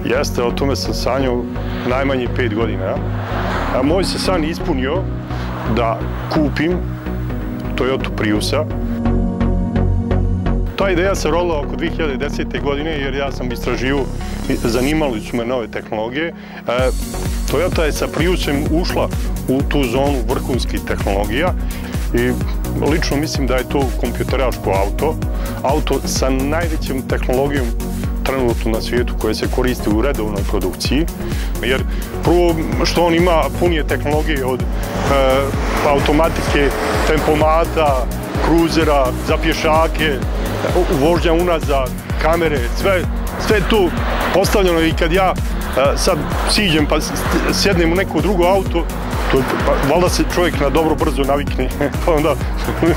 Jeste, o tome sam sanjao najmanje 5 godina. A moj se san ispunio da kupim Toyota Priusa. Ta ideja se rodila oko 2010. godine jer ja sam istraživao, zanimali su me nove tehnologije. Toyota je sa Priusem ušla u tu zonu vrhunskih tehnologija i lično mislim da je to kompjuteraško auto. Auto sa najvećom tehnologijom trenutno na svijetu koje se koristi u redovnoj produkciji. Jer prvo što on ima punije tehnologije od automatike, tempomata, kruzera, za pješake, vožnja unazad, kamere, sve tu postavljeno i kad ja sad siđem pa sjednem u neko drugo auto, valjda se čovjek na dobro brzo navikne, pa onda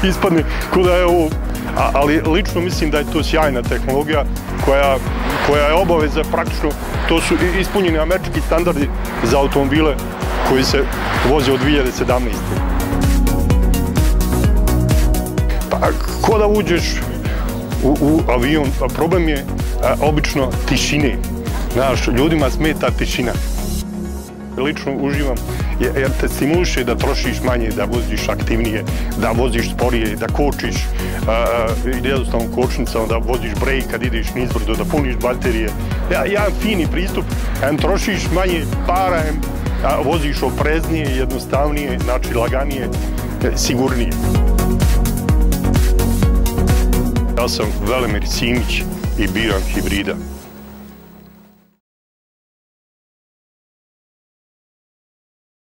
ispadne kuda je ovo. Ali lično mislim da je to sjajna tehnologija koja je obaveza praktično, to su ispunjeni američki standardi za automobile koji se voze od 2017. Pa ko da uđeš u avion, problem je obično tišine. Znaš, ljudima smeta tišina. Lično uživam jer te stimuliše da trošiš manje, da voziš aktivnije, da voziš sporije, da kočiš jednostavno kočnicama, da voziš brejk kad ideš nizbrdo, da puniš baterije. Jedan fini pristup, trošiš manje para, voziš opreznije, jednostavnije, znači laganije, sigurnije. Ja sam Velimir Simić i biram hibrida.